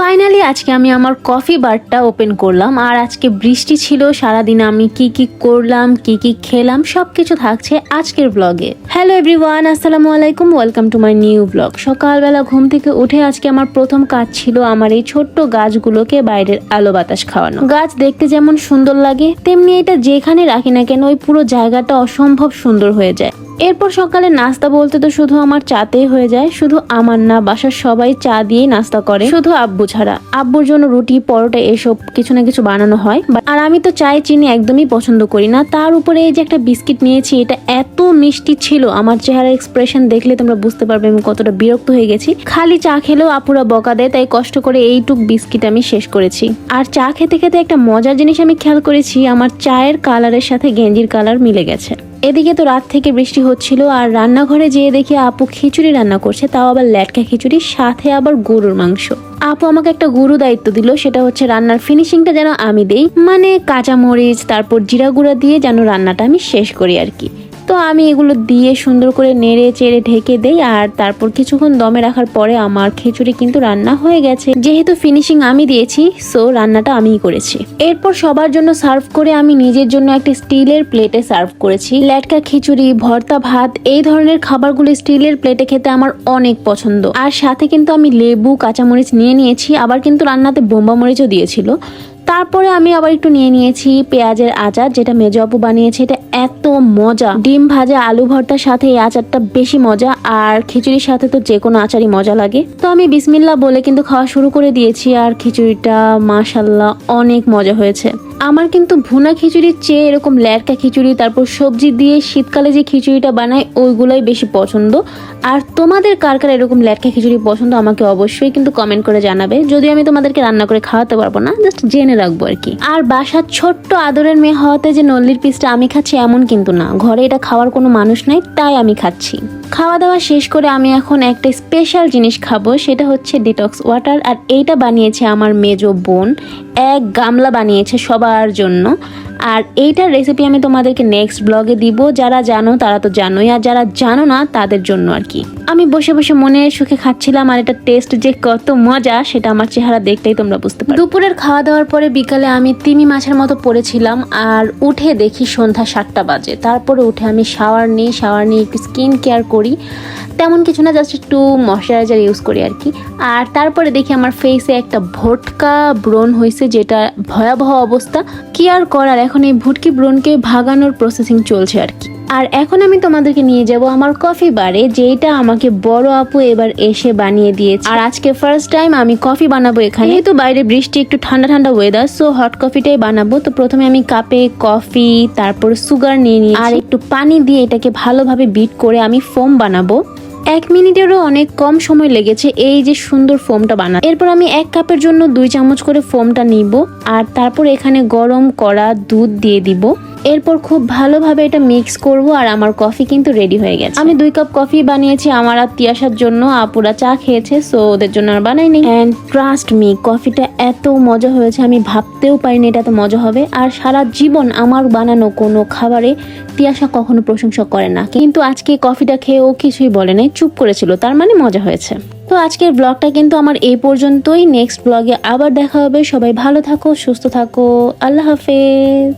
Finally আজকে আমি আমার কফি বারটা ওপেন করলাম। আর আজকে বৃষ্টি ছিল, সারাদিন আমি কি কি করলাম, কি কি খেলাম, সবকিছু থাকছে আজকের ব্লগে। হ্যালো এভরিওয়ান, আসসালামু আলাইকুম, welcome to my new blog. সকালবেলা ঘুম থেকে উঠে আজকে আমার প্রথম কাজ ছিল আমার এই ছোট্ট গাছগুলোকে বাইরের আলো বাতাস খাওয়ানো। গাছ দেখতে যেমন সুন্দর লাগে, তেমনি এটা যেখানে রাখি না কেন ওই পুরো জায়গাটা অসম্ভব সুন্দর হয়ে যায়। এরপর সকালে নাস্তা বলতে তো শুধু আমার চাতেই হয়ে যায়। শুধু আমার না, বাসার সবাই চা দিয়েই নাস্তা করে, শুধু আব্বু ছাড়া। আব্বুর জন্য রুটি, পরোটা এসব কিছু না কিছু বানানো হয়। আর আমি তো চায়ে চিনি একদমই পছন্দ করি না। তার উপরে এই যে একটা বিস্কিট নিয়েছি, এটা এত মিষ্টি ছিল, আমার চেহারার এক্সপ্রেশন দেখলে তোমরা বুঝতে পারবে আমি কতটা বিরক্ত হয়ে গেছি। খালি চা খেলেও আপুরা বকা দেয়, তাই কষ্ট করে এইটুক বিস্কিট আমি শেষ করেছি। আর চা খেতে খেতে একটা মজার জিনিস আমি খেয়াল করেছি, আমার চায়ের কালারের সাথে গেঞ্জির কালার মিলে গেছে। এদিকে তো রাত থেকে বৃষ্টি হচ্ছিল, আর রান্নাঘরে যেয়ে দেখি আপু খিচুড়ি রান্না করছে, তাও আবার ল্যাটকা খিচুড়ি, সাথে আবার গরুর মাংস। আপু আমাকে একটা গুরু দায়িত্ব দিল, সেটা হচ্ছে রান্নার ফিনিশিংটা যেন আমি দেই, মানে কাঁচামরিচ তারপর জিরা গুঁড়া দিয়ে যেন রান্নাটা আমি শেষ করি আর কি। তো আমি এগুলো দিয়ে সুন্দর করে নেড়ে চেড়ে ঢেকে দেই, আর তারপর কিছুক্ষণ দমে রাখার পরে আমার খিচুড়ি কিন্তু রান্না হয়ে গেছে। যেহেতু ফিনিশিং আমি দিয়েছি, সো রান্নাটা আমিই করেছি। এরপর সবার জন্য সার্ভ করে আমি নিজের জন্য একটা স্টিলের প্লেটে সার্ভ করেছি। ল্যাটকা খিচুড়ি, ভর্তা, ভাত, এই ধরনের খাবারগুলো স্টিলের প্লেটে খেতে আমার অনেক পছন্দ। আর সাথে কিন্তু আমি লেবু, কাঁচামরিচ নিয়ে নিয়েছি, আবার কিন্তু রান্নাতে বোম্বা মরিচও দিয়েছিল। তারপরে আমি আবার একটু নিয়ে নিয়েছি পেঁয়াজের আচার, যেটা মেজো আপু বানিয়েছে। এটা এত মজা, ডিম ভাজা, আলু ভর্তার সাথে এই আচারটা বেশি মজা, আর খিচুড়ির সাথে তো যে কোনো আচারই মজা লাগে। তো আমি বিসমিল্লাহ বলে কিন্তু খাওয়া শুরু করে দিয়েছি, আর খিচুড়িটা মাশাল্লাহ অনেক মজা হয়েছে। আমার কিন্তু ভুনা খিচুড়ির চেয়ে এরকম ল্যাটকা খিচুড়ি, তারপর সবজি দিয়ে শীতকালে যে খিচুড়িটা বানায় ওইগুলোই বেশি পছন্দ। আর তোমাদের কার কার এরকম ল্যাটকা খিচুড়ি পছন্দ আমাকে অবশ্যই কিন্তু কমেন্ট করে জানাবে। যদিও আমি তোমাদেরকে রান্না করে খাওয়াতে পারবো না, জাস্ট জেনে রাখবো আর কি। আর বাসার ছোট্ট আদরের মেয়ে হওয়াতে যে নল্লির পিসটা আমি খাচ্ছি এমন কিন্তু না, ঘরে এটা খাওয়ার কোনো মানুষ নাই, তাই আমি খাচ্ছি। খাওয়া দাওয়া শেষ করে আমি এখন একটা স্পেশাল জিনিস খাবো, সেটা হচ্ছে ডিটক্স ওয়াটার। আর এইটা বানিয়েছে আমার মেজো বোন, এক গামলা বানিয়েছে সবার জন্য। আর এইটার রেসিপি আমি তোমাদেরকে নেক্সট ব্লগে দিব। যারা জানো তারা তো জানোই, আর যারা জানো না তাদের জন্য আর কি। আমি বসে বসে মনের সুখে খাচ্ছিলাম, আর এটা টেস্ট যে কত মজা সেটা আমার চেহারা দেখলেই তোমরা বুঝতে পারো। দুপুরের খাওয়া দাওয়ার পরে বিকালে আমি তিমি মাছের মতো পড়েছিলাম, আর উঠে দেখি সন্ধ্যা 7টা বাজে। তারপরে উঠে আমি শাওয়ার নিই একটু স্কিন কেয়ার করি, তেমন কিছু না, জাস্ট একটু ময়শ্চারাইজার ইউজ করি আর কি। আর তারপরে দেখি আমার ফেসে একটা ভটকা ব্রণ হয়েছে, যেটা ভয়াবহ অবস্থা। কি আর করার, এখন এই ভুটকি ব্রণকে ভাগানোর প্রসেসিং চলছে আর কি। আর এখন আমি তোমাদেরকে নিয়ে যাব আমার কফি বারে, যেটা আমাকে বড় আপু এবার এসে বানিয়ে দিয়েছে। আর আজকে ফার্স্ট টাইম আমি কফি বানাবো এখানে, তো বাইরে বৃষ্টি, একটু ঠান্ডা ঠান্ডা ওয়েদার, সো হট কফিটাই বানাবো। তো প্রথমে আমি কাপে কফি, তারপর সুগার নিয়ে নিয়েছি, আর একটু পানি দিয়ে এটাকে ভালোভাবে বিট করে আমি ফোম বানাবো। 1 মিনিটেরও অনেক কম সময় লেগেছে এই যে সুন্দর ফোমটা বানাতে। এরপর আমি 1 কাপের জন্য 2 চামচ করে ফোমটা নিব, আর তারপর এখানে গরম করা দুধ দিয়ে দিব। এরপর খুব ভালোভাবে এটা মিক্স করব, আর আমার কফি কিন্তু রেডি হয়ে গেছে। আমি 2 কাপ কফি বানিয়েছি আমার আর তিয়াসার জন্য, আপুরা চা খেয়েছে, সো ওদের জন্য আর বানাইনি। এন্ড ট্রাস্ট মি, কফিটা এত মজা হয়েছে, আমি ভাবতেও পারিনি এটা এত মজা হবে। আর সারা জীবন আমার বানানো কোনো খাবারে তিয়াসা কখনো প্রশংসা করে না, কিন্তু আজকে কফিটা খেয়ে ও কিছুই বলে নাই, চুপ করেছিল, তার মানে মজা হয়েছে। তো আজকের ব্লগটা কিন্তু আমার এই পর্যন্তই। নেক্সট ব্লগে আবার দেখা হবে। সবাই ভালো থাকো, সুস্থ থাকো, আল্লাহ হাফেজ।